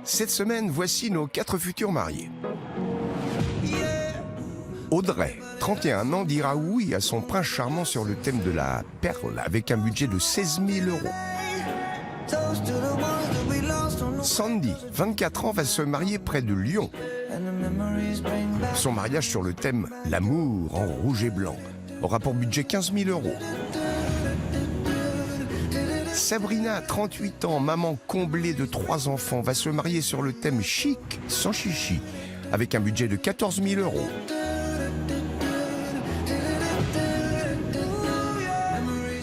Cette semaine, voici nos 4 futurs mariés. Audrey, 31 ans, dira oui à son prince charmant sur le thème de la perle avec un budget de 16 000 €. Sandy, 24 ans, va se marier près de Lyon. Son mariage sur le thème « L'amour en rouge et blanc » aura pour budget 15 000 €. Sabrina, 38 ans, maman comblée de 3 enfants, va se marier sur le thème chic sans chichi, avec un budget de 14 000 €.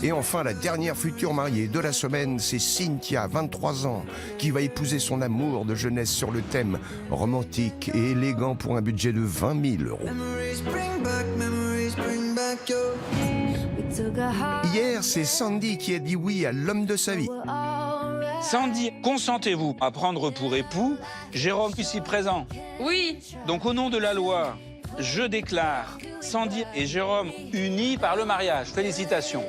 Et enfin, la dernière future mariée de la semaine, c'est Cynthia, 23 ans, qui va épouser son amour de jeunesse sur le thème romantique et élégant pour un budget de 20 000 €. Hier, c'est Sandy qui a dit oui à l'homme de sa vie. Sandy, consentez-vous à prendre pour époux Jérôme ici présent? Oui. Donc au nom de la loi, je déclare Sandy et Jérôme unis par le mariage. Félicitations.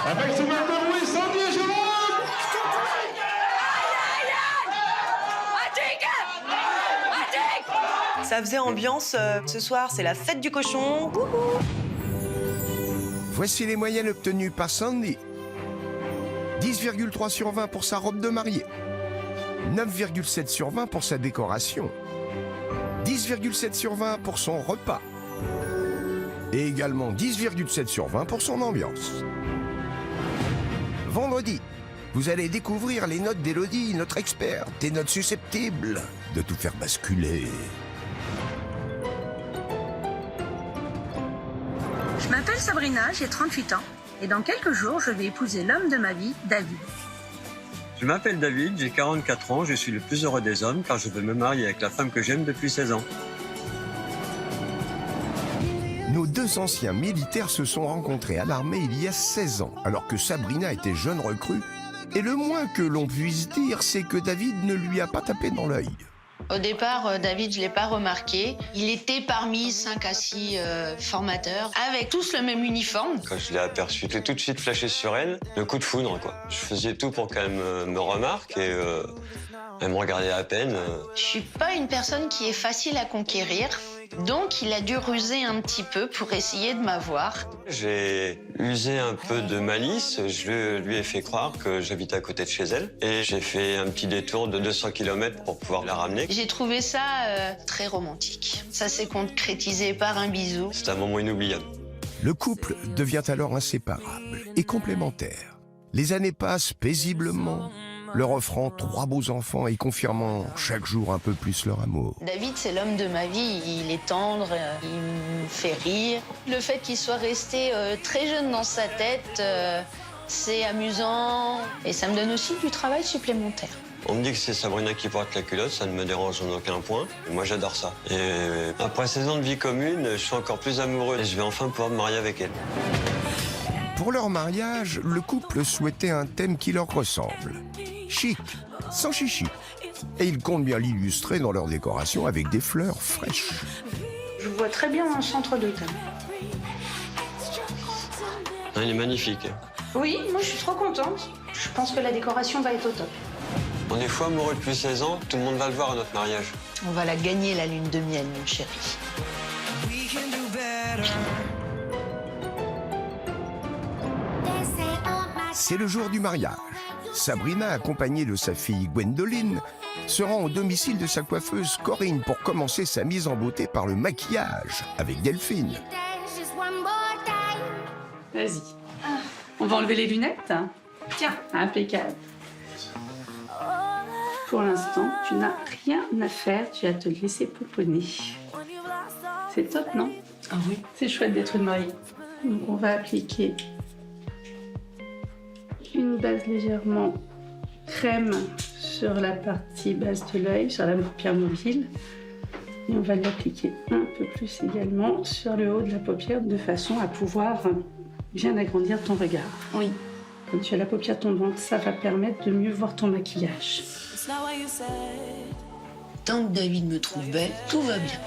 Avec ce matin, oui, Sandy et Jérôme! Ça faisait ambiance. Ce soir, c'est la fête du cochon. Coucou. Voici les moyennes obtenues par Sandy. 10,3 sur 20 pour sa robe de mariée. 9,7 sur 20 pour sa décoration. 10,7 sur 20 pour son repas. Et également 10,7 sur 20 pour son ambiance. Vendredi, vous allez découvrir les notes d'Élodie, notre experte, des notes susceptibles de tout faire basculer. Je m'appelle Sabrina, j'ai 38 ans et dans quelques jours, je vais épouser l'homme de ma vie, David. Je m'appelle David, j'ai 44 ans, je suis le plus heureux des hommes car je veux me marier avec la femme que j'aime depuis 16 ans. Nos 2 anciens militaires se sont rencontrés à l'armée il y a 16 ans, alors que Sabrina était jeune recrue. Et le moins que l'on puisse dire, c'est que David ne lui a pas tapé dans l'œil. Au départ, David, je ne l'ai pas remarqué. Il était parmi 5 à 6 formateurs, avec tous le même uniforme. Quand je l'ai aperçue, j'ai tout de suite flashé sur elle, le coup de foudre, quoi. Je faisais tout pour qu'elle me remarque et elle me regardait à peine. Je suis pas une personne qui est facile à conquérir, donc il a dû ruser un petit peu pour essayer de m'avoir. J'ai usé un peu de malice, je lui ai fait croire que j'habitais à côté de chez elle et j'ai fait un petit détour de 200 km pour pouvoir la ramener. J'ai trouvé ça très romantique. Ça s'est concrétisé par un bisou. C'est un moment inoubliable. Le couple devient alors inséparable et complémentaire. Les années passent paisiblement, leur offrant 3 beaux enfants et confirmant chaque jour un peu plus leur amour. David, c'est l'homme de ma vie. Il est tendre, il me fait rire. Le fait qu'il soit resté très jeune dans sa tête, c'est amusant. Et ça me donne aussi du travail supplémentaire. On me dit que c'est Sabrina qui porte la culotte, ça ne me dérange en aucun point. Et moi, j'adore ça. Et après 16 ans de vie commune, je suis encore plus amoureux et je vais enfin pouvoir me marier avec elle. Pour leur mariage, le couple souhaitait un thème qui leur ressemble. Chic, sans chichi. Et ils comptent bien l'illustrer dans leur décoration avec des fleurs fraîches. Je vois très bien un centre de thème. Il est magnifique. Oui, moi je suis trop contente. Je pense que la décoration va être au top. On est fou amoureux depuis 16 ans, tout le monde va le voir à notre mariage. On va la gagner, la lune de miel, mon chéri. C'est le jour du mariage. Sabrina, accompagnée de sa fille Gwendoline, se rend au domicile de sa coiffeuse Corinne pour commencer sa mise en beauté par le maquillage avec Delphine. Vas-y. On va enlever les lunettes. Tiens. Impeccable. Pour l'instant, tu n'as rien à faire. Tu vas te laisser pouponner. C'est top, non? Ah oui. C'est chouette d'être une mariée. Donc, on va appliquer une base légèrement crème sur la partie basse de l'œil, sur la paupière mobile. Et on va l'appliquer un peu plus également sur le haut de la paupière de façon à pouvoir bien agrandir ton regard. Oui. Quand tu as la paupière tombante, ça va permettre de mieux voir ton maquillage. Tant que David me trouve belle, tout va bien.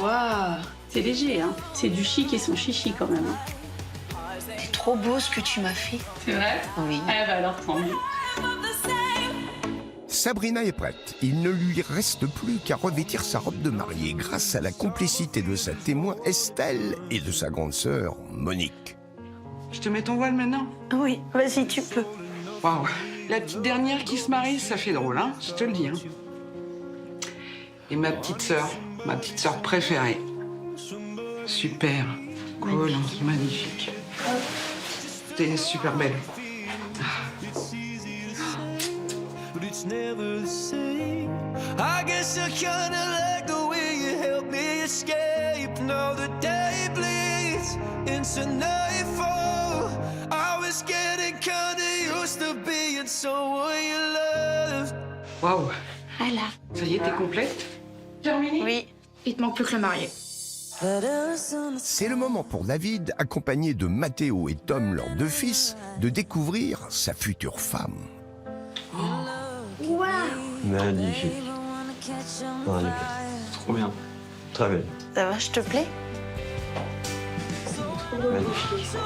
Waouh, c'est léger, hein. C'est du chic et son chichi quand même. Hein. C'est trop beau ce que tu m'as fait. C'est vrai? Oui. Eh ben alors, tant mieux. Sabrina est prête. Il ne lui reste plus qu'à revêtir sa robe de mariée grâce à la complicité de sa témoin Estelle et de sa grande sœur Monique. Je te mets ton voile maintenant? Oui, vas-y, tu peux. Waouh, la petite dernière qui se marie, ça fait drôle, hein, je te le dis. Hein. Et ma petite sœur préférée. Super, cool, magnifique. T'es super belle. I guess I kinda like the way you help me escape. Now the day bleeds into nightfall. I was getting kinda used to being someone you loved. Waouh, Voilà. ça y est, t'es complète? Terminé? Oui. Il te manque plus que le marié. C'est le moment pour David, accompagné de Mathéo et Tom, leurs deux fils, de découvrir sa future femme. Magnifique. Magnifique. Trop bien. Très belle. Ça va, je te plais? Magnifique.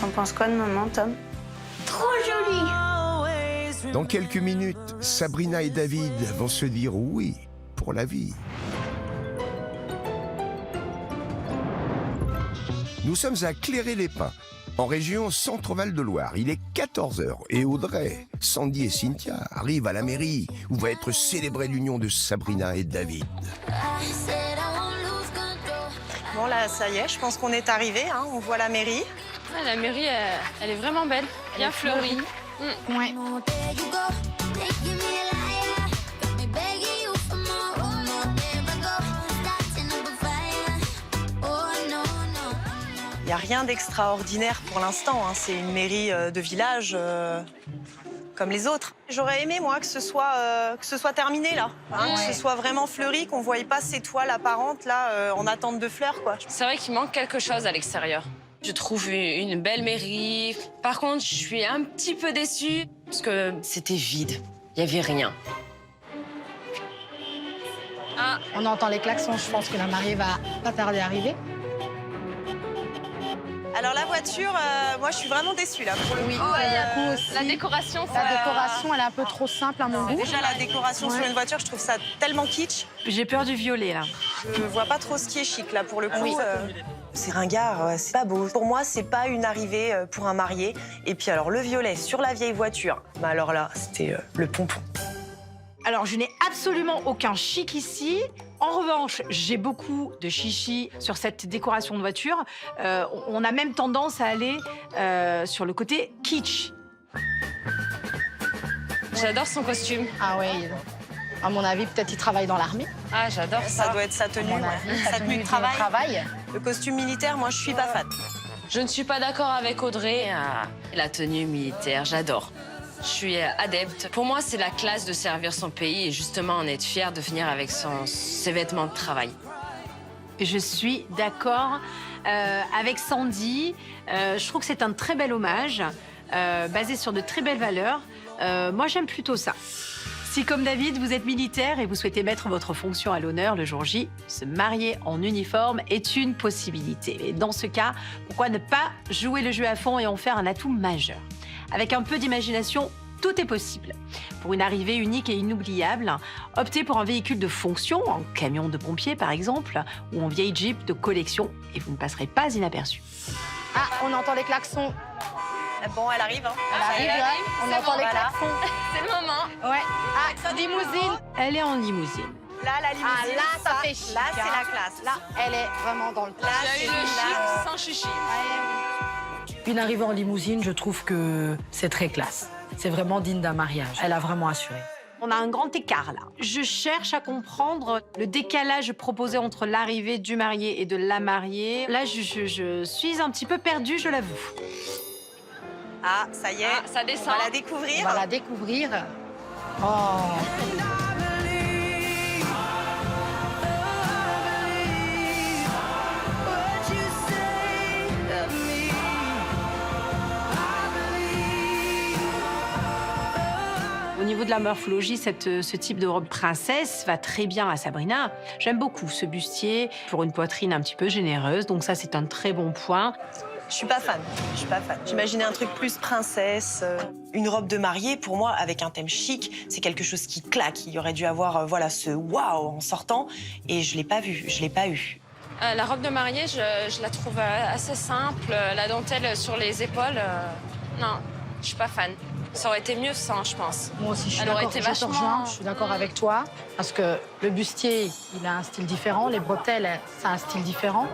T'en penses quoi de maman, Tom? Trop joli. Dans quelques minutes, Sabrina et David vont se dire oui pour la vie. Nous sommes à Cléré-les-Pins, en région Centre-Val de Loire. Il est 14h et Audrey, Sandy et Cynthia arrivent à la mairie où va être célébrée l'union de Sabrina et David. Bon, là, ça y est, je pense qu'on est arrivé. Hein, on voit la mairie. Ouais, la mairie, elle est vraiment belle, bien fleurie. Ouais. Il n'y a rien d'extraordinaire pour l'instant. Hein. C'est une mairie de village comme les autres. J'aurais aimé, moi, que ce soit terminé, là. Hein, que ce soit vraiment fleuri, qu'on ne voyait pas ces toiles apparentes, là, en attente de fleurs, quoi. C'est vrai qu'il manque quelque chose à l'extérieur. Je trouve une belle mairie. Par contre, je suis un petit peu déçue parce que c'était vide. Il n'y avait rien. Ah, on entend les klaxons. Je pense que la mariée va pas tarder à arriver. Alors la voiture, moi je suis vraiment déçue là pour le coup. La décoration, La décoration, elle est un peu trop simple à mon goût. Déjà la décoration sur une voiture, je trouve ça tellement kitsch. J'ai peur du violet, là. Je vois pas trop ce qui est chic là pour le coup. C'est ringard, c'est pas beau. Pour moi, c'est pas une arrivée pour un marié. Et puis alors le violet sur la vieille voiture, bah alors là, c'était le pompon. Alors, je n'ai absolument aucun chic ici. En revanche, j'ai beaucoup de chichi sur cette décoration de voiture. On a même tendance à aller sur le côté kitsch. J'adore son costume. Ah oui. À mon avis, peut-être il travaille dans l'armée. Ah, j'adore ça. Ça doit être sa tenue, sa tenue de travail. Le costume militaire, moi, je suis pas fan. Je ne suis pas d'accord avec Audrey. La tenue militaire, j'adore. Je suis adepte. Pour moi, c'est la classe de servir son pays et justement en être fier de venir avec ses vêtements de travail. Je suis d'accord avec Sandy. Je trouve que c'est un très bel hommage, basé sur de très belles valeurs. Moi, j'aime plutôt ça. Si, comme David, vous êtes militaire et vous souhaitez mettre votre fonction à l'honneur le jour J, se marier en uniforme est une possibilité. Et dans ce cas, pourquoi ne pas jouer le jeu à fond et en faire un atout majeur? Avec un peu d'imagination, tout est possible. Pour une arrivée unique et inoubliable, optez pour un véhicule de fonction, un camion de pompier par exemple, ou un vieil Jeep de collection, et vous ne passerez pas inaperçu. Ah, on entend les klaxons. Bon, elle arrive. Hein. Elle arrive, là. On entend les klaxons. C'est le moment. Ouais. Ah, limousine. Elle est en limousine. Là, la limousine. Ah, là, ça fait chic. Là, c'est la classe. Là, elle est vraiment dans le Là, J'ai eu le chic sans chichi. Une arrivée en limousine, je trouve que c'est très classe. C'est vraiment digne d'un mariage. Elle a vraiment assuré. On a un grand écart là. Je cherche à comprendre le décalage proposé entre l'arrivée du marié et de la mariée. Là, je suis un petit peu perdue, je l'avoue. Ah, ça y est, ça descend. on va la découvrir. On va la découvrir. Oh. Au niveau de la morphologie, ce type de robe princesse va très bien à Sabrina. J'aime beaucoup ce bustier pour une poitrine un petit peu généreuse, donc ça c'est un très bon point. Je suis pas fan. J'imaginais un truc plus princesse. Une robe de mariée, pour moi, avec un thème chic, c'est quelque chose qui claque. Il aurait dû avoir voilà, ce waouh en sortant, et je l'ai pas vu, je l'ai pas eu. La robe de mariée, je la trouve assez simple. La dentelle sur les épaules, non, je suis pas fan. Ça aurait été mieux sans, je pense. Moi aussi, je suis Elle aurait d'accord. été vachement... Je suis d'accord avec toi, parce que le bustier, il a un style différent, les bretelles, ça a un style différent.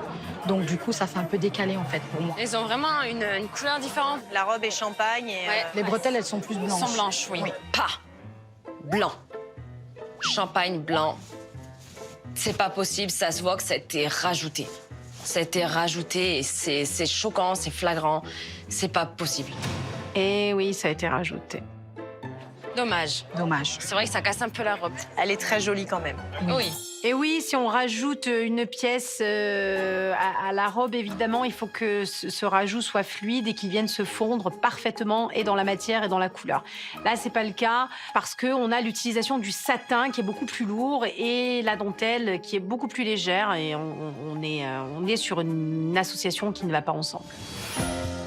Donc du coup, ça fait un peu décalé en fait pour moi. Ils ont vraiment une couleur différente. La robe est champagne et... Ouais. Les bretelles, elles sont plus blanches. Elles sont blanches, oui. Pas blanc. Champagne blanc. C'est pas possible, ça se voit que ça a été rajouté. Ça a été rajouté et c'est choquant, c'est flagrant. C'est pas possible. Et oui, ça a été rajouté. Dommage. Dommage. C'est vrai que ça casse un peu la robe. Elle est très jolie quand même. Oui. Et oui, si on rajoute une pièce à la robe, évidemment, il faut que ce rajout soit fluide et qu'il vienne se fondre parfaitement et dans la matière et dans la couleur. Là, c'est pas le cas parce qu'on a l'utilisation du satin qui est beaucoup plus lourd et la dentelle qui est beaucoup plus légère et on est sur une association qui ne va pas ensemble.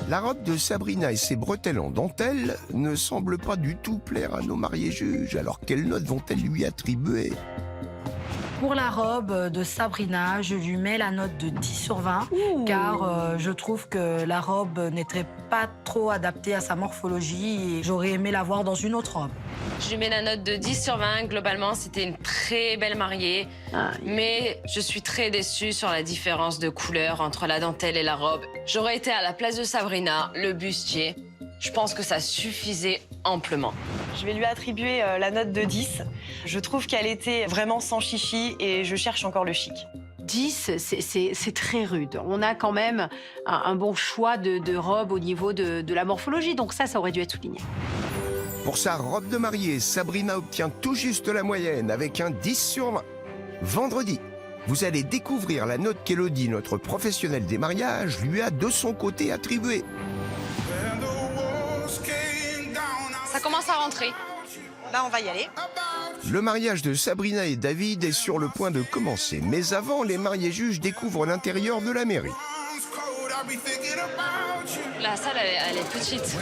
La robe de Sabrina et ses bretelles en dentelle ne semblent pas du tout plaire à nos mariés juges. Alors quelle note vont-elles lui attribuer? Pour la robe de Sabrina, je lui mets la note de 10 sur 20, car je trouve que la robe n'était pas trop adaptée à sa morphologie et j'aurais aimé la voir dans une autre robe. Je lui mets la note de 10 sur 20. Globalement, c'était une très belle mariée. Mais je suis très déçue sur la différence de couleur entre la dentelle et la robe. J'aurais été à la place de Sabrina, le bustier. Je pense que ça suffisait amplement. Je vais lui attribuer la note de 10. Je trouve qu'elle était vraiment sans chichi et je cherche encore le chic. 10, c'est très rude. On a quand même un bon choix de robe au niveau de la morphologie, donc ça aurait dû être souligné. Pour sa robe de mariée, Sabrina obtient tout juste la moyenne avec un 10 sur 20. Vendredi, vous allez découvrir la note qu'Élodie, notre professionnelle des mariages, lui a de son côté attribuée. Ça commence à rentrer. Là, on va y aller. Le mariage de Sabrina et David est sur le point de commencer. Mais avant, les mariés juges découvrent l'intérieur de la mairie. La salle, elle est petite.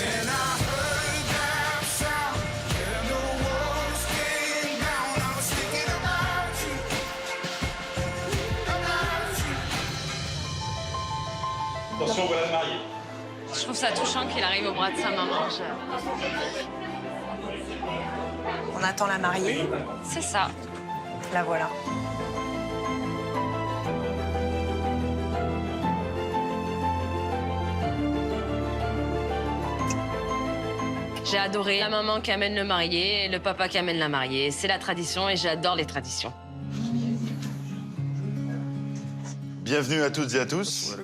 Attention, voilà le marié. Je trouve ça touchant qu'il arrive au bras de sa maman. On attend la mariée. C'est ça. La voilà. J'ai adoré la maman qui amène le marié et le papa qui amène la mariée. C'est la tradition et j'adore les traditions. Bienvenue à toutes et à tous.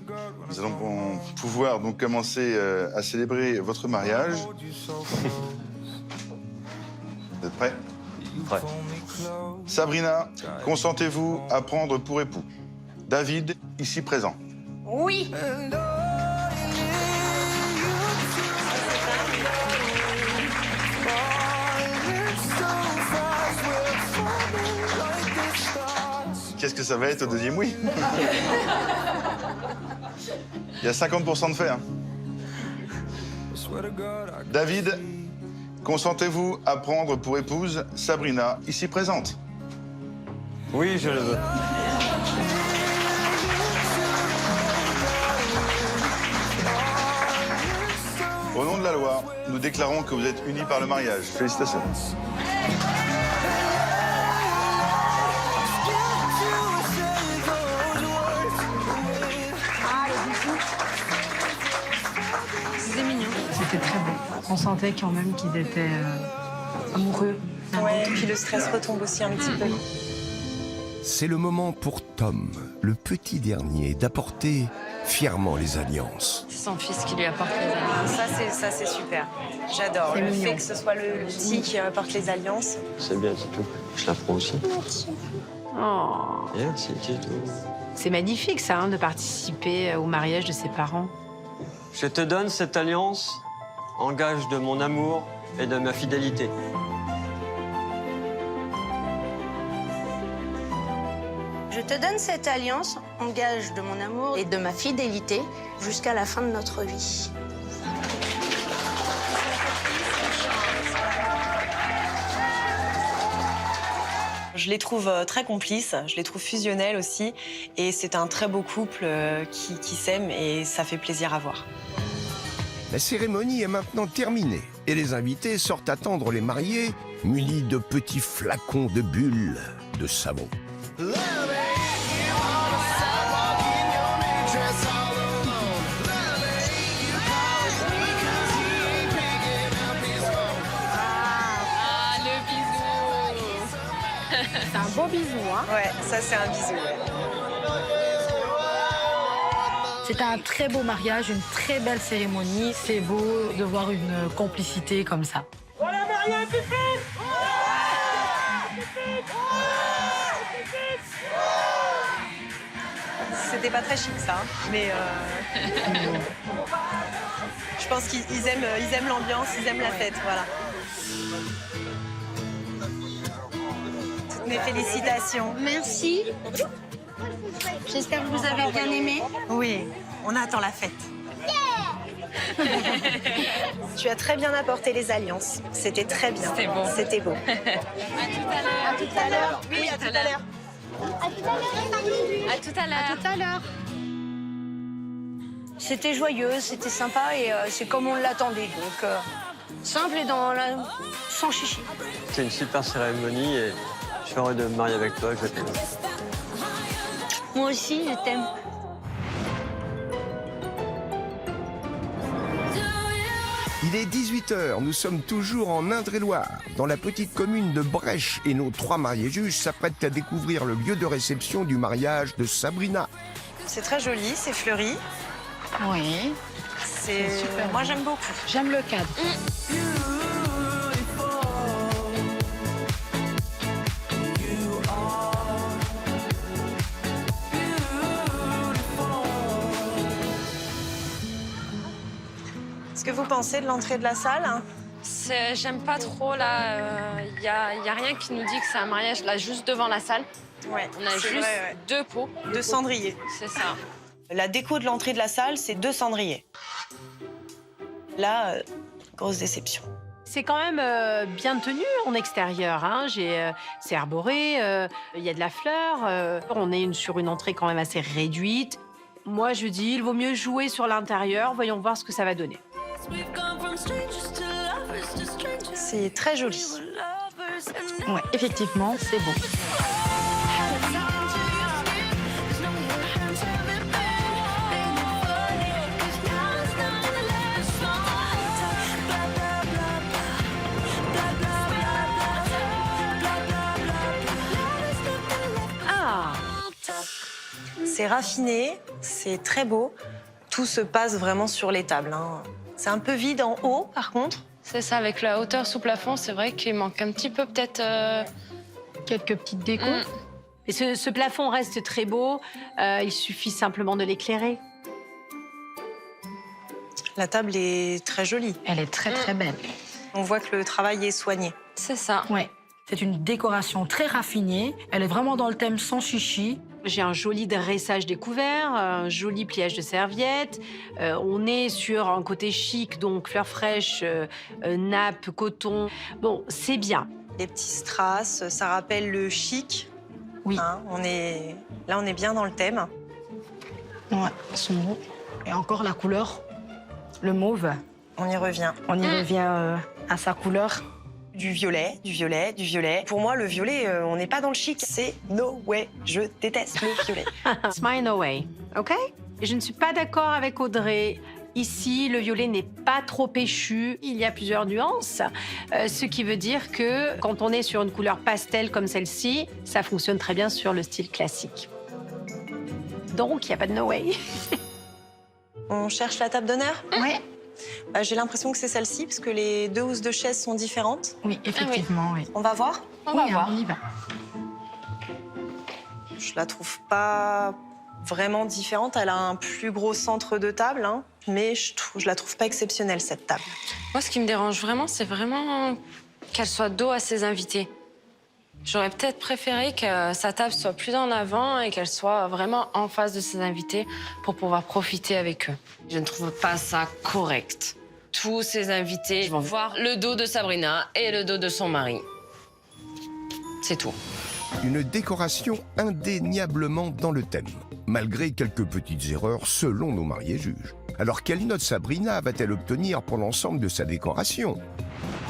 Nous allons pouvoir donc commencer à célébrer votre mariage. Vous êtes prêts? Prêt. Sabrina, consentez-vous à prendre pour époux David, ici présent? Oui. Qu'est-ce que ça va être au deuxième oui? Il y a 50% de fait. Hein. David, consentez-vous à prendre pour épouse Sabrina, ici présente? Oui, je le veux. Au nom de la loi, nous déclarons que vous êtes unis par le mariage. Félicitations. C'était mignon. C'était très beau. On sentait quand même qu'ils étaient amoureux. Ouais, et puis le stress retombe aussi un petit peu. C'est le moment pour Tom, le petit dernier, d'apporter fièrement les alliances. C'est son fils qui lui apporte les alliances. Ça, c'est super. J'adore. C'est Le mignon. fait que ce soit le petit qui apporte les alliances. C'est bien, c'est tout. Je la prends aussi. Oh. Merci, c'est tout. C'est magnifique ça, hein, de participer au mariage de ses parents. Je te donne cette alliance en gage de mon amour et de ma fidélité. Je te donne cette alliance en gage de mon amour et de ma fidélité jusqu'à la fin de notre vie. Je les trouve très complices, je les trouve fusionnels aussi. Et c'est un très beau couple qui s'aime et ça fait plaisir à voir. La cérémonie est maintenant terminée et les invités sortent attendre les mariés munis de petits flacons de bulles de savon. Ah, le bisou. C'est un beau bisou, hein? Ouais, ça c'est un bisou. C'était un très beau mariage, une très belle cérémonie. C'est beau de voir une complicité comme ça. Voilà, Maria, Pépite! C'était pas très chic ça, hein, mais je pense qu'ils aiment l'ambiance, ils aiment la fête, voilà. Toutes mes félicitations. Merci. J'espère que vous avez bien aimé. Oui, on attend la fête. Tu as très bien apporté les alliances. C'était très bien. C'était beau. C'était beau. À tout à l'heure. Oui, à tout à l'heure. À tout à l'heure. À tout à l'heure. C'était joyeux, c'était sympa et c'est comme on l'attendait. Donc simple et sans chichi. C'est une super cérémonie et je suis heureux de me marier avec toi. Je t'aime. Moi aussi, je t'aime. Il est 18h, nous sommes toujours en Indre-et-Loire, dans la petite commune de Brèche, et nos 3 mariés juges s'apprêtent à découvrir le lieu de réception du mariage de Sabrina. C'est très joli, c'est fleuri. Oui. C'est super. Moi, j'aime beaucoup. J'aime le cadre. Qu'est-ce que vous pensez de l'entrée de la salle? J'aime pas trop là. Y a rien qui nous dit que c'est un mariage là juste devant la salle. Ouais. On a c'est juste vrai, ouais. 2 pots. 2 cendriers. C'est ça. La déco de l'entrée de la salle, c'est 2 cendriers. Là, grosse déception. C'est quand même bien tenu en extérieur. Hein. C'est arboré, il y a de la fleur. On est sur une entrée quand même assez réduite. Moi, je dis, il vaut mieux jouer sur l'intérieur. Voyons voir ce que ça va donner. C'est très joli. Ouais, effectivement, c'est beau. Ah! C'est raffiné, c'est très beau. Tout se passe vraiment sur les tables, hein. C'est un peu vide en haut, par contre. C'est ça, avec la hauteur sous plafond, c'est vrai qu'il manque un petit peu peut-être... Quelques petites décos. Et ce plafond reste très beau. Il suffit simplement de l'éclairer. La table est très jolie. Elle est très très belle. On voit que le travail est soigné. C'est ça. Ouais. C'est une décoration très raffinée. Elle est vraiment dans le thème sans chichi. J'ai un joli dressage des couverts, un joli pliage de serviettes. On est sur un côté chic, donc fleurs fraîches, nappe, coton. Bon, c'est bien. Les petits strass, ça rappelle le chic. Oui. Hein, là, on est bien dans le thème. Ouais, ils sont beaux. Et encore la couleur, le mauve. On y revient. On y revient à sa couleur. Du violet, du violet, du violet. Pour moi, le violet, on n'est pas dans le chic. C'est no way. Je déteste le violet. Smile no way, OK? Et je ne suis pas d'accord avec Audrey. Ici, le violet n'est pas trop péchu. Il y a plusieurs nuances, ce qui veut dire que quand on est sur une couleur pastel comme celle-ci, ça fonctionne très bien sur le style classique. Donc, il n'y a pas de no way. On cherche la table d'honneur? Oui. J'ai l'impression que c'est celle-ci, parce que les 2 housses de chaise sont différentes. Oui, effectivement, oui. On va voir? On va voir. On y va. Je la trouve pas vraiment différente. Elle a un plus gros centre de table, hein, mais je la trouve pas exceptionnelle, cette table. Moi, ce qui me dérange vraiment, c'est vraiment qu'elle soit dos à ses invités. J'aurais peut-être préféré que sa table soit plus en avant et qu'elle soit vraiment en face de ses invités pour pouvoir profiter avec eux. Je ne trouve pas ça correct. Tous ses invités vont voir le dos de Sabrina et le dos de son mari. C'est tout. Une décoration indéniablement dans le thème, malgré quelques petites erreurs selon nos mariés juges. Alors quelle note Sabrina va-t-elle obtenir pour l'ensemble de sa décoration?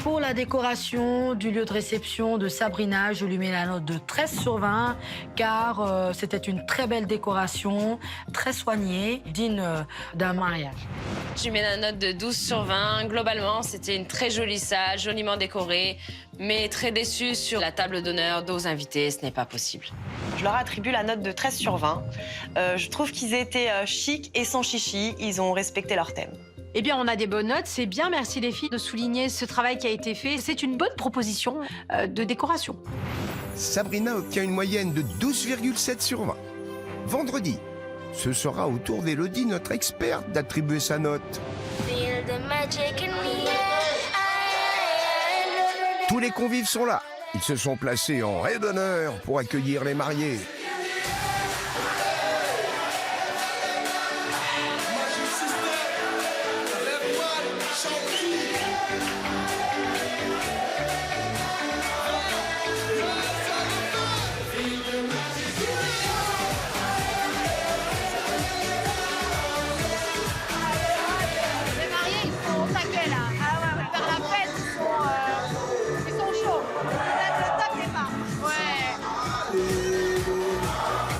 Pour la décoration du lieu de réception de Sabrina, je lui mets la note de 13 sur 20, car c'était une très belle décoration, très soignée, digne d'un mariage. Je lui mets la note de 12 sur 20. Globalement, c'était une très jolie salle, joliment décorée, mais très déçue sur la table d'honneur d'aux invités. Ce n'est pas possible. Je leur attribue la note de 13 sur 20. Je trouve qu'ils étaient chics et sans chichi. Ils ont respecté leur thème. Eh bien, on a des bonnes notes. C'est bien, merci les filles, de souligner ce travail qui a été fait. C'est une bonne proposition de décoration. Sabrina obtient une moyenne de 12,7 sur 20. Vendredi, ce sera au tour d'Élodie, notre experte, d'attribuer sa note. Tous les convives sont là. Ils se sont placés en raie d'honneur pour accueillir les mariés.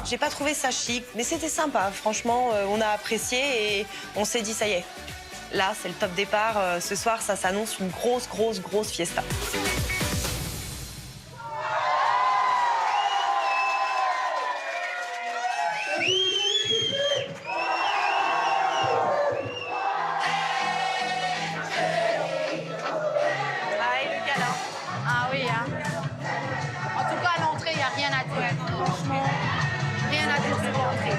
J'ai pas trouvé ça chic, mais c'était sympa. Franchement, on a apprécié et on s'est dit, ça y est. Là, c'est le top départ. Ce soir, ça s'annonce une grosse fiesta. Ah oui, hein. En tout cas, à l'entrée, il n'y a rien à dire. Franchement, rien à dire sur l'entrée.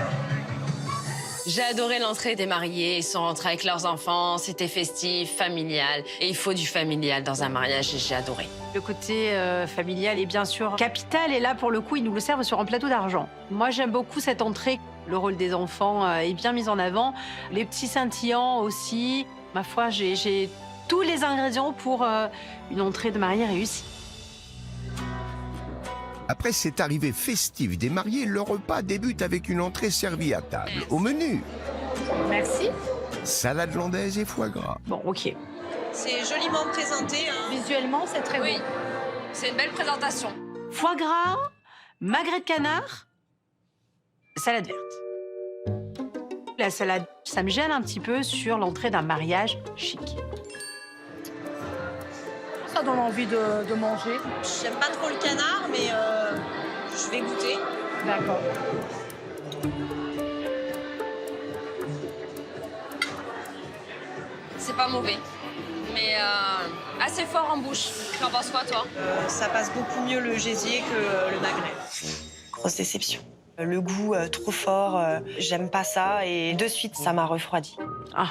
J'ai adoré l'entrée des mariés. Ils sont rentrés avec leurs enfants. C'était festif, familial. Et il faut du familial dans un mariage et j'ai adoré. Le côté familial est bien sûr capital. Et là, pour le coup, ils nous le servent sur un plateau d'argent. Moi, j'aime beaucoup cette entrée. Le rôle des enfants est bien mis en avant. Les petits scintillants aussi. Ma foi, j'ai tous les ingrédients pour une entrée de mariée réussie. Après cette arrivée festive des mariés, le repas débute avec une entrée servie à table. Au menu, Merci. salade landaise et foie gras. Bon, ok. C'est joliment présenté. Hein. Visuellement, c'est très Oui, beau. c'est une belle présentation. Foie gras, magret de canard, salade verte. La salade, ça me gêne un petit peu sur l'entrée d'un mariage chic. Ça donne envie de manger. J'aime pas trop le canard, mais je vais goûter. D'accord. C'est pas mauvais, mais assez fort en bouche. T'en penses quoi, toi? Ça passe beaucoup mieux le gésier que le magret. Grosse déception. Le goût trop fort, j'aime pas ça et de suite, ça m'a refroidi. Ah.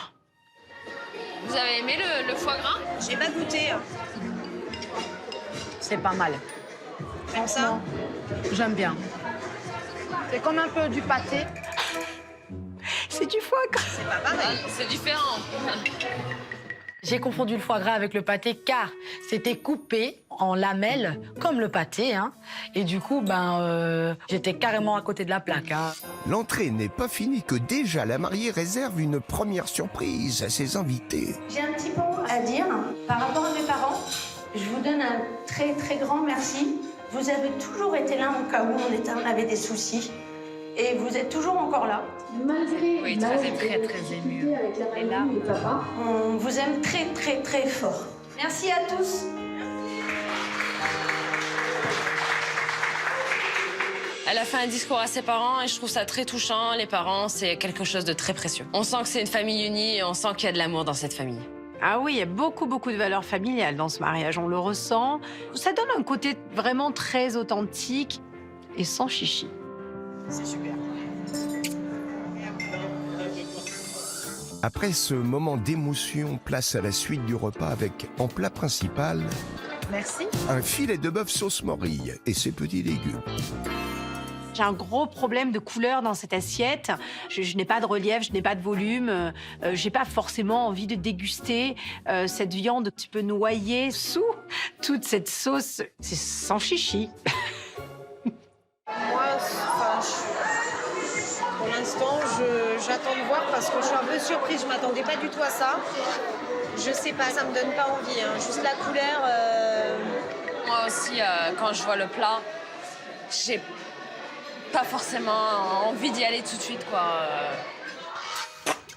Vous avez aimé le foie gras? J'ai pas goûté. C'est pas mal. Comme ça? J'aime bien. C'est comme un peu du pâté. C'est du foie gras. C'est pas pareil. C'est différent. J'ai confondu le foie gras avec le pâté car c'était coupé en lamelles comme le pâté. Hein. Et du coup, j'étais carrément à côté de la plaque. Hein. Très n'est pas finie que déjà la mariée réserve une première surprise à ses invités. J'ai un petit mot à dire par rapport à mes parents. Je vous donne un très très grand merci. Vous avez toujours été là au cas où on avait des soucis. Et vous êtes toujours encore là. Malgré Oui, très émue. Et là, On vous aime très, très, très fort. Merci à tous. Elle a fait un discours à ses parents et je trouve ça très touchant. Les parents, c'est quelque chose de très précieux. On sent que c'est une famille unie et on sent qu'il y a de l'amour dans cette famille. Ah oui, il y a beaucoup de valeurs familiales dans ce mariage, on le ressent. Ça donne un côté vraiment très authentique et sans chichi. C'est super. Après ce moment d'émotion, place à la suite du repas avec, en plat principal, Merci. un filet de bœuf sauce morille et ses petits légumes. J'ai un gros problème de couleur dans cette assiette. Je n'ai pas de relief, je n'ai pas de volume. J'ai pas forcément envie de déguster cette viande un petit peu noyée sous toute cette sauce. C'est sans chichi. Moi, pour l'instant, j'attends de voir parce que je suis un peu surprise. Je m'attendais pas du tout à ça. Je sais pas, ça me donne pas envie. Hein. Juste la couleur. Moi aussi, quand je vois le plat, j'ai pas forcément envie d'y aller tout de suite, quoi.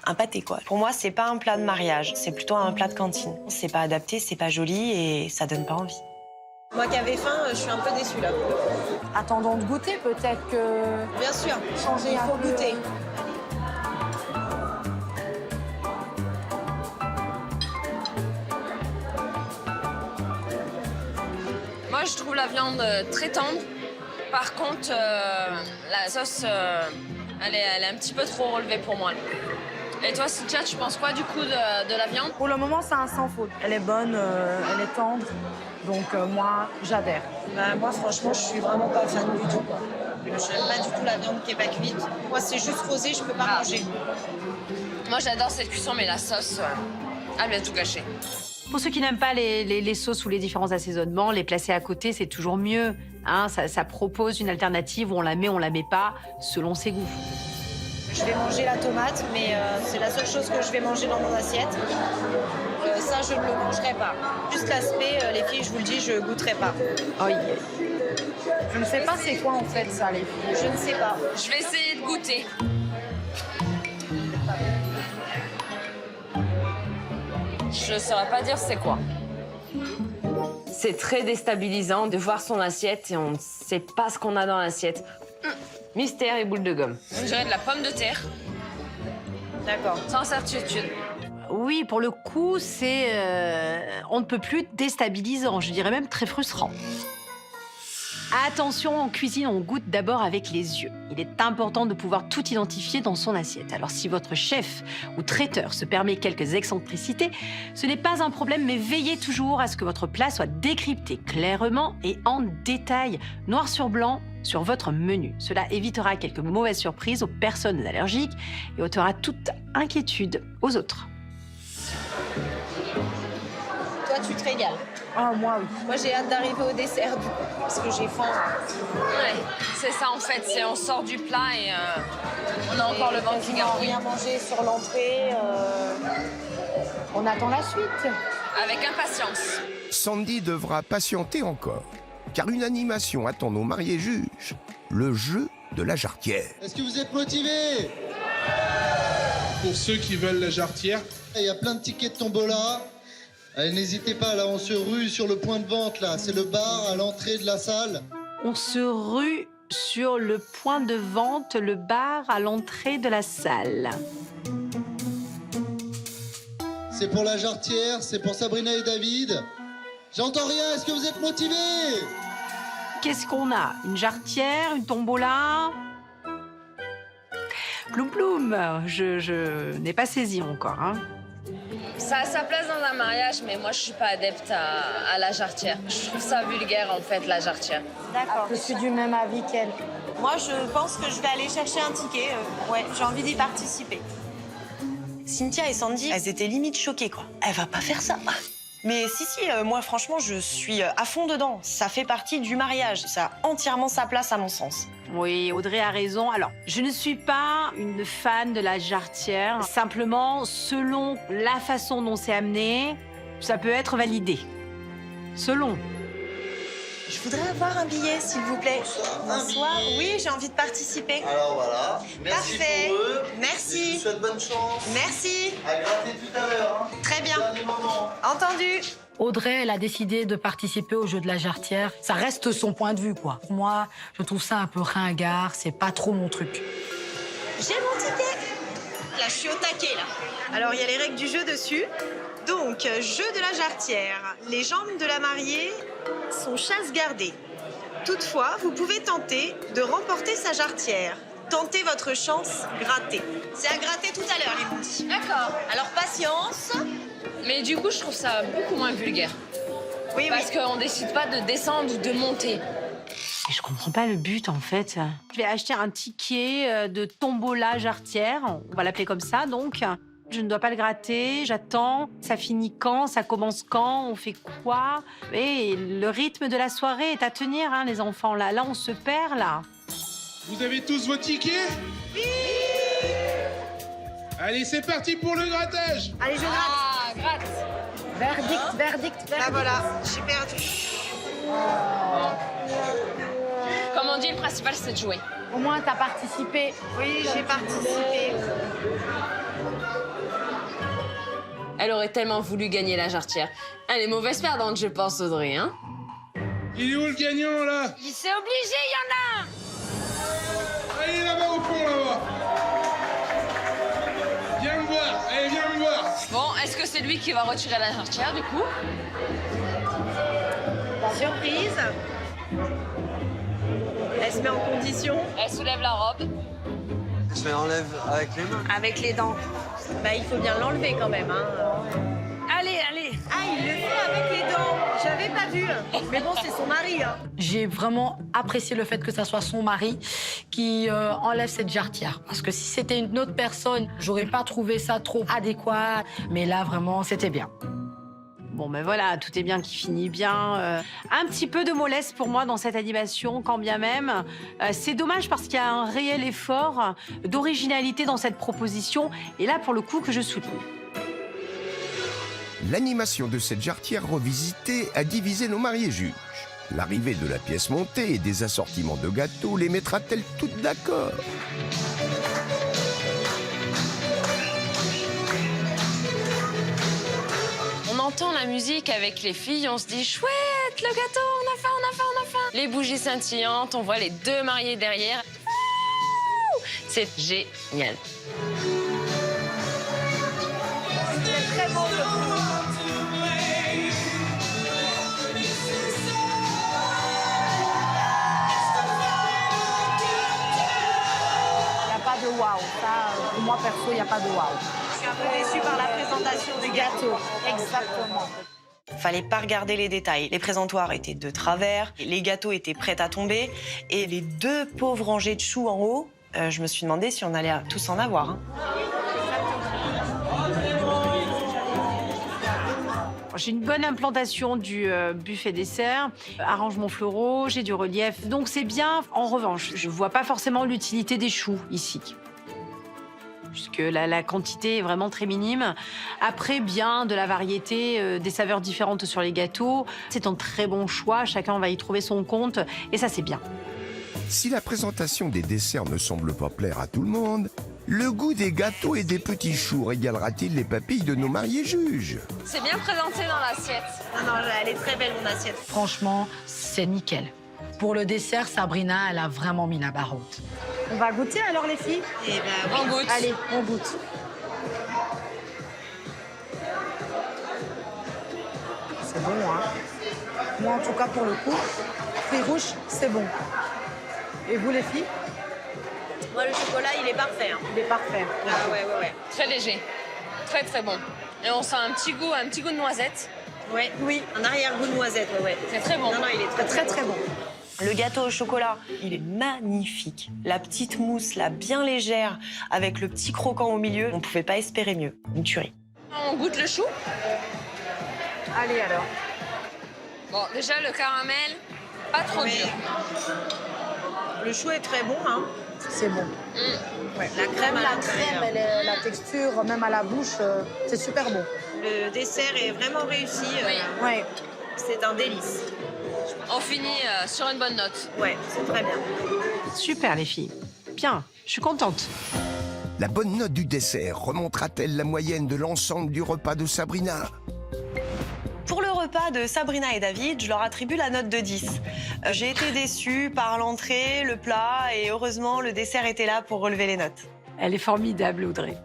Un pâté, quoi. Pour moi, c'est pas un plat de mariage. C'est plutôt un plat de cantine. C'est pas adapté, c'est pas joli et ça donne pas envie. Moi qui avais faim, je suis un peu déçue là. Attendons de goûter, peut-être que... Bien sûr, Changer il faut goûter. Moi, je trouve la viande très tendre. Par contre, la sauce, elle est un petit peu trop relevée pour moi. Et toi, Cynthia, tu penses quoi du coup de la viande? Pour le moment, c'est un sans faute. Elle est bonne, elle est tendre. Donc moi, j'adhère. Bah, moi, franchement, je suis vraiment pas fan du tout, quoi. J'aime pas du tout la viande qui est pas cuite. Moi, c'est juste rosé, je peux pas manger. Moi, j'adore cette cuisson, mais la sauce, elle vient tout gâcher. Pour ceux qui n'aiment pas les sauces ou les différents assaisonnements, les placer à côté, c'est toujours mieux. Hein, ça propose une alternative où on la met pas, selon ses goûts. Je vais manger la tomate, mais c'est la seule chose que je vais manger dans mon assiette. Ça, je ne le mangerai pas. Juste l'aspect, les filles, je vous le dis, je goûterai pas. Oui. Je ne sais pas c'est quoi en fait ça, les filles. Je ne sais pas. Je vais essayer de goûter. Je ne saurais pas dire c'est quoi. C'est très déstabilisant de voir son assiette et on ne sait pas ce qu'on a dans l'assiette. Mystère et boule de gomme. On dirait de la pomme de terre. D'accord. Sans certitude. Oui, pour le coup, c'est on ne peut plus déstabilisant, je dirais même très frustrant. Attention, en cuisine, on goûte d'abord avec les yeux. Il est important de pouvoir tout identifier dans son assiette. Alors si votre chef ou traiteur se permet quelques excentricités, ce n'est pas un problème, mais veillez toujours à ce que votre plat soit décrypté clairement et en détail, noir sur blanc, sur votre menu. Cela évitera quelques mauvaises surprises aux personnes allergiques et ôtera toute inquiétude aux autres. Toi, tu te régales. Ah, moi, oui. Moi, j'ai hâte d'arriver au dessert, du coup, parce que j'ai faim. Ouais, c'est ça en fait. On sort du plat et on a encore le ventre qui gargouille. Rien mangé sur l'entrée. On attend la suite. Avec impatience. Sandy devra patienter encore, car une animation attend nos mariés juges, le jeu de la jarretière. Est-ce que vous êtes motivés? Pour ceux qui veulent la jarretière, il y a plein de tickets de tombola. Allez, n'hésitez pas, là, on se rue sur le point de vente, là. C'est le bar à l'entrée de la salle. On se rue sur le point de vente, le bar à l'entrée de la salle. C'est pour la jarretière, c'est pour Sabrina et David. J'entends rien, est-ce que vous êtes motivés? Qu'est-ce qu'on a? Une jarretière, une tombola? Ploum ploum, je n'ai pas saisi encore. Hein. Ça a sa place dans un mariage, mais moi, je suis pas adepte à la jarretière. Je trouve ça vulgaire, en fait, la jarretière. D'accord. Je suis du même avis qu'elle. Moi, je pense que je vais aller chercher un ticket. Ouais, j'ai envie d'y participer. Cynthia et Sandy, elles étaient limite choquées, quoi. Elle va pas faire ça. Mais si, moi, franchement, je suis à fond dedans. Ça fait partie du mariage. Ça a entièrement sa place, à mon sens. Oui, Audrey a raison. Alors, je ne suis pas une fan de la jarretière. Simplement, selon la façon dont c'est amené, ça peut être validé. Selon. Je voudrais avoir un billet, s'il vous plaît. Bonsoir. Oui, j'ai envie de participer. Alors voilà. Merci Parfait. pour eux. Merci. Je vous souhaite bonne chance. Merci. À gratter tout à l'heure. Hein. Très bien. Dernier moment. Entendu. Audrey, elle a décidé de participer au jeu de la jarretière. Ça reste son point de vue, quoi. Moi, je trouve ça un peu ringard, c'est pas trop mon truc. J'ai mon ticket. Là, je suis au taquet, là. Alors, il y a les règles du jeu dessus. Donc, jeu de la jarretière. Les jambes de la mariée sont chasse gardées. Toutefois, vous pouvez tenter de remporter sa jarretière. Tentez votre chance, gratter. C'est à gratter tout à l'heure, les boutis. D'accord. Alors, patience. Mais du coup, je trouve ça beaucoup moins vulgaire. Oui, Parce qu'on décide pas de descendre ou de monter. Et je comprends pas le but, en fait. Je vais acheter un ticket de tombola jarretière. On va l'appeler comme ça, donc. Je ne dois pas le gratter, j'attends. Ça finit quand? Ça commence quand? On fait quoi? Et le rythme de la soirée est à tenir, hein, les enfants. Là, on se perd, là. Vous avez tous vos tickets? Oui. Allez, c'est parti pour le grattage. Allez, je gratte. Ah, gratte. Verdict. Là, voilà, j'ai perdu. Comme on dit, le principal, c'est de jouer. Au moins, t'as participé. Oui, j'ai participé. Elle aurait tellement voulu gagner la jarretière. Elle est mauvaise perdante, je pense, Audrey, hein? Il est où le gagnant, là? C'est obligé, il y en a un! Allez, là-bas, au fond, là-bas. Viens me voir. Allez, viens me voir. Bon, est-ce que c'est lui qui va retirer la jarretière, du coup? Surprise. Elle se met en condition. Elle soulève la robe. Je l'enlève avec les mains. Avec les dents. Bah, il faut bien l'enlever quand même, hein. Allez. Ah, il le fait avec les dents. J'avais pas vu. Mais bon, c'est son mari, hein. J'ai vraiment apprécié le fait que ça soit son mari qui enlève cette jarretière. Parce que si c'était une autre personne, j'aurais pas trouvé ça trop adéquat. Mais là, vraiment, c'était bien. Bon, ben voilà, tout est bien qui finit bien. Un petit peu de mollesse pour moi dans cette animation, quand bien même. C'est dommage parce qu'il y a un réel effort d'originalité dans cette proposition. Et là, pour le coup, que je souligne. L'animation de cette jarretière revisitée a divisé nos mariés juges. L'arrivée de la pièce montée et des assortiments de gâteaux les mettra-t-elle toutes d'accord? On entend la musique avec les filles, on se dit chouette, le gâteau, on a faim. Les bougies scintillantes, on voit les deux mariés derrière. C'est génial. C'est très beau, le coup. Il n'y a pas de waouh. Ça, pour moi, perso, il n'y a pas de waouh. Je suis un peu déçue par la présentation du gâteau. Exactement. Fallait pas regarder les détails. Les présentoirs étaient de travers, les gâteaux étaient prêts à tomber, et les deux pauvres rangées de choux en haut, je me suis demandé si on allait tous en avoir. Hein. J'ai une bonne implantation du buffet dessert, arrangements floraux, j'ai du relief. Donc c'est bien. En revanche, je vois pas forcément l'utilité des choux ici. Puisque la quantité est vraiment très minime. Après, bien de la variété, des saveurs différentes sur les gâteaux. C'est un très bon choix, chacun va y trouver son compte, et ça, c'est bien. Si la présentation des desserts ne semble pas plaire à tout le monde, le goût des gâteaux et des petits choux régalera-t-il les papilles de nos mariés juges? C'est bien présenté dans l'assiette. Non, elle est très belle, mon assiette. Franchement, c'est nickel. Pour le dessert, Sabrina, elle a vraiment mis la barre haute. On va goûter alors, les filles? Eh ben oui. On goûte. Allez, on goûte. C'est bon, hein? Moi, en tout cas, pour le coup, fruits rouges, c'est bon. Et vous, les filles? Moi, le chocolat, il est parfait. Hein. Il est parfait. Ah ouais. Très léger. Très bon. Et on sent un petit goût de noisette. Ouais, oui, un arrière-goût de noisette, ouais. C'est très bon. Non, il est très bon. Le gâteau au chocolat, il est magnifique. La petite mousse, là, bien légère, avec le petit croquant au milieu, on pouvait pas espérer mieux. Une tuerie. On goûte le chou. Allez, alors. Bon, déjà, le caramel, pas trop dur. Le chou est très bon, hein. C'est bon. Ouais, la crème à l'intérieur. La texture, même à la bouche, c'est super bon. Le dessert est vraiment réussi. Oui. Ouais. C'est un délice. Je On finit sur une bonne note. Ouais, c'est très bien. Super, les filles. Bien, je suis contente. La bonne note du dessert remontera-t-elle la moyenne de l'ensemble du repas de Sabrina? Pour le repas de Sabrina et David, je leur attribue la note de 10. J'ai été déçue par l'entrée, le plat, et heureusement, le dessert était là pour relever les notes. Elle est formidable, Audrey.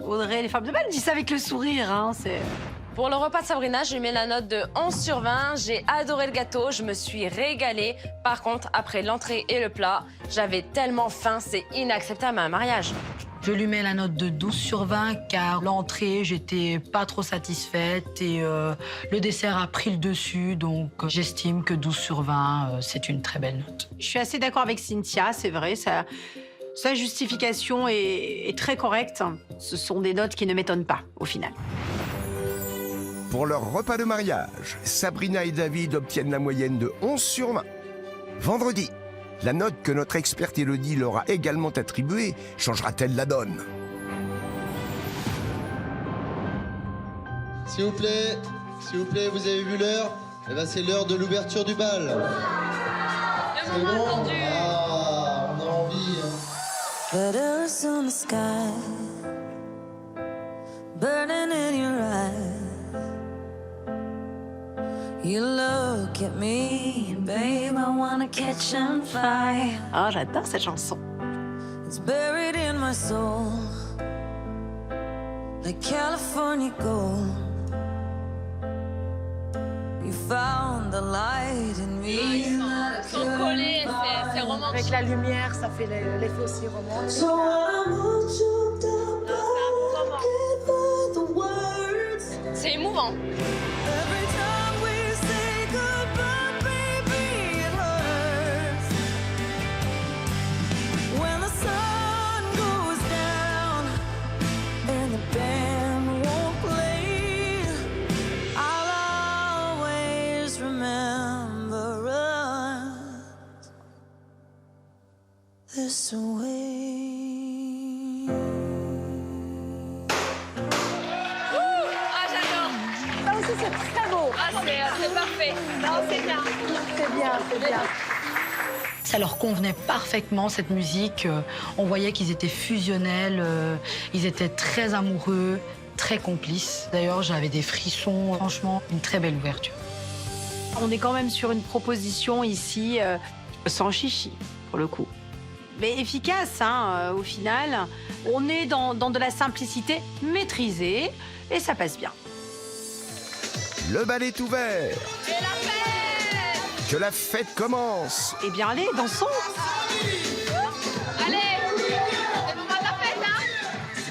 Audrey, elle est formidable. Elle dit ça avec le sourire, hein, c'est... Pour le repas de Sabrina, je lui mets la note de 11 sur 20. J'ai adoré le gâteau, je me suis régalée. Par contre, après l'entrée et le plat, j'avais tellement faim, c'est inacceptable à un mariage. Je lui mets la note de 12 sur 20 car l'entrée, j'étais pas trop satisfaite et le dessert a pris le dessus. Donc j'estime que 12 sur 20, c'est une très belle note. Je suis assez d'accord avec Cynthia, c'est vrai. Sa justification est très correcte. Ce sont des notes qui ne m'étonnent pas, au final. Pour leur repas de mariage, Sabrina et David obtiennent la moyenne de 11 sur 20. Vendredi, la note que notre experte Élodie leur a également attribuée changera-t-elle la donne? S'il vous plaît, vous avez vu l'heure? Eh ben, c'est l'heure de l'ouverture du bal. C'est bon? Ah, on a envie. Letters in the sky, burning in your eyes. You look at me, babe, I wanna catch on fire. Ah, j'adore cette chanson. It's buried in my soul, like California gold. You found the light in me. Ils sont collés, c'est romantique. Avec la lumière, ça fait l'effet aussi romantique. So I want you to find the words. C'est émouvant. Every time we say goodbye, baby, it hurts. When the sun goes down and the band won't play, I'll always remember us this way. C'est très beau. Ah, c'est parfait. Non, c'est bien. C'est bien, c'est bien. Ça leur convenait parfaitement, cette musique. On voyait qu'ils étaient fusionnels, ils étaient très amoureux, très complices. D'ailleurs, j'avais des frissons. Franchement, une très belle ouverture. On est quand même sur une proposition ici sans chichi, pour le coup. Mais efficace, hein, au final. On est dans de la simplicité maîtrisée et ça passe bien. Le bal est ouvert. Et la fête! Que la fête commence. Eh bien, allez, dansons. Allez! C'est le moment de la fête, hein?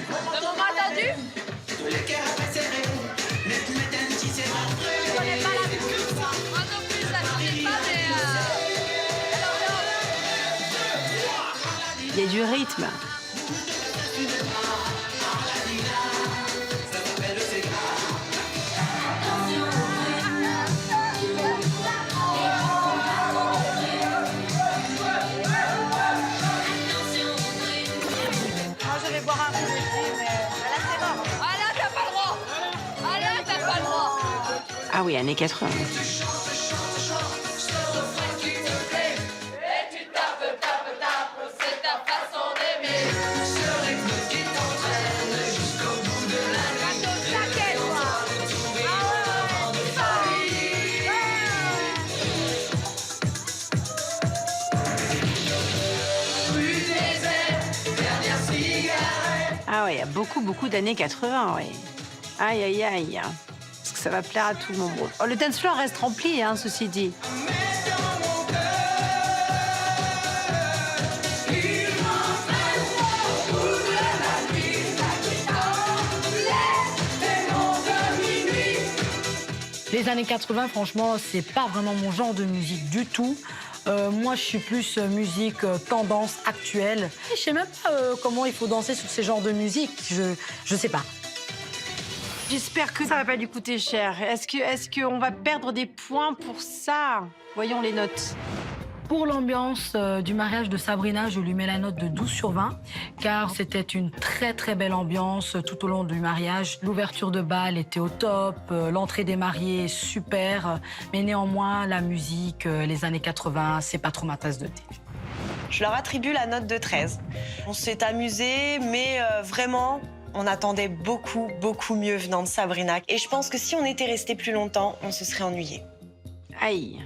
Le moment attendu? Je connais pas la musique. Moi non plus, ça ne connais pas, mais... Il y a du rythme. Ah oui, années 80. Ah ouais, il y a beaucoup d'années 80, oui. Aïe, aïe, aïe. Parce que ça va plaire à tout le monde. Oh, le dance floor reste rempli, hein, ceci dit. Les années 80, franchement, c'est pas vraiment mon genre de musique du tout. Moi, je suis plus musique tendance actuelle. Je sais même pas comment il faut danser sur ces genres de musique. Je sais pas. J'espère que ça va pas lui coûter cher. Est-ce qu'on va perdre des points pour ça? Voyons les notes. Pour l'ambiance du mariage de Sabrina, je lui mets la note de 12 sur 20, car c'était une très très belle ambiance tout au long du mariage. L'ouverture de bal était au top, l'entrée des mariés super, mais néanmoins la musique, les années 80, c'est pas trop ma tasse de thé. Je leur attribue la note de 13. On s'est amusé, mais vraiment, on attendait beaucoup, beaucoup mieux venant de Sabrina. Et je pense que si on était resté plus longtemps, on se serait ennuyé. Aïe.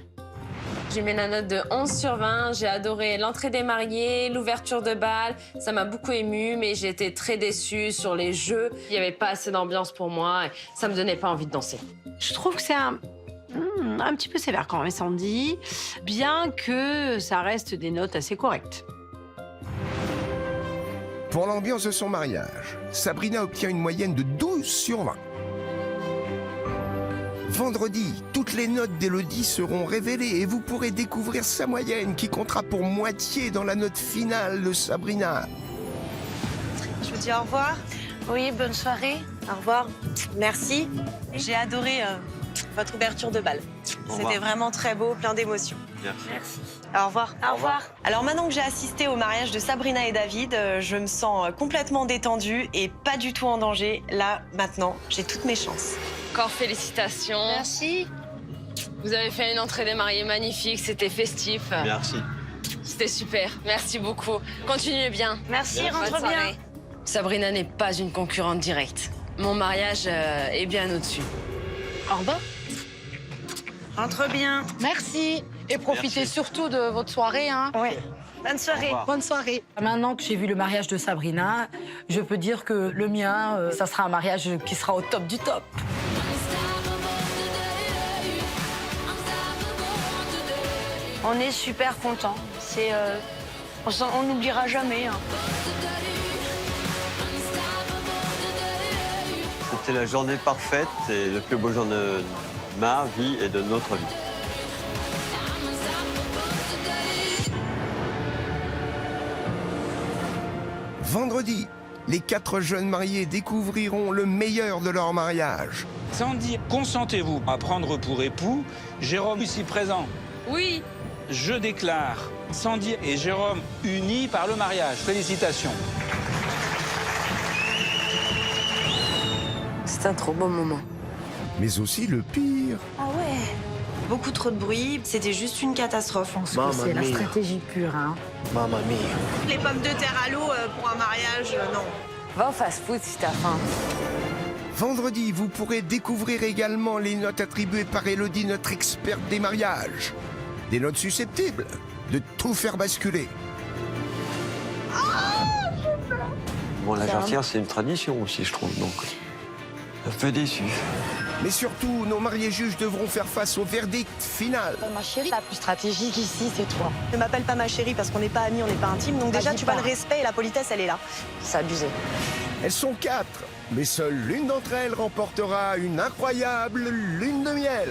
J'ai mis la note de 11 sur 20. J'ai adoré l'entrée des mariés, l'ouverture de bal. Ça m'a beaucoup émue, mais j'ai été très déçue sur les jeux. Il n'y avait pas assez d'ambiance pour moi et ça me donnait pas envie de danser. Je trouve que c'est un petit peu sévère quand même, Sandy, bien que ça reste des notes assez correctes. Pour l'ambiance de son mariage, Sabrina obtient une moyenne de 12 sur 20. Vendredi, toutes les notes d'Élodie seront révélées et vous pourrez découvrir sa moyenne qui comptera pour moitié dans la note finale de Sabrina. Je vous dis au revoir. Oui, bonne soirée. Au revoir. Merci. J'ai adoré votre ouverture de bal. C'était vraiment très beau, plein d'émotions. Merci. Au revoir. Au revoir. Alors maintenant que j'ai assisté au mariage de Sabrina et David, je me sens complètement détendue et pas du tout en danger. Là, maintenant, j'ai toutes mes chances. Encore félicitations. Merci. Vous avez fait une entrée des mariés magnifique, c'était festif. Merci. C'était super, merci beaucoup. Continuez bien. Merci, rentre Bonne bien. soirée. Sabrina n'est pas une concurrente directe. Mon mariage est bien au-dessus. Au revoir. Rentre bien. Merci. Et profitez surtout de votre soirée. Hein. Ouais. Bonne soirée. Bonne soirée. Maintenant que j'ai vu le mariage de Sabrina, je peux dire que le mien, ça sera un mariage qui sera au top du top. On est super contents. On n'oubliera jamais. Hein. C'était la journée parfaite et le plus beau jour de ma vie et de notre vie. Vendredi, les 4 jeunes mariés découvriront le meilleur de leur mariage. Sandy, consentez-vous à prendre pour époux Jérôme ici présent? Oui. Je déclare Sandy et Jérôme unis par le mariage. Félicitations. C'est un trop beau moment. Mais aussi le pire. Ah ouais. Beaucoup trop de bruit, c'était juste une catastrophe. Je pense que c'est la stratégie pure. Hein. Mamma mia. Les pommes de terre à l'eau pour un mariage, non. Va au fast-food si t'as faim. Vendredi, vous pourrez découvrir également les notes attribuées par Élodie, notre experte des mariages. Des notes susceptibles de tout faire basculer. Bon, la jarretière, c'est une tradition aussi, je trouve, donc un peu déçu. Mais surtout, nos mariés juges devront faire face au verdict final. Ma chérie, la plus stratégique ici, c'est toi. Ne m'appelle pas ma chérie parce qu'on n'est pas amis, on n'est pas intimes. Donc déjà, Vas-y, tu vois, pas. le respect et la politesse, elle est là. C'est abusé. Elles sont 4, mais seule l'une d'entre elles remportera une incroyable lune de miel.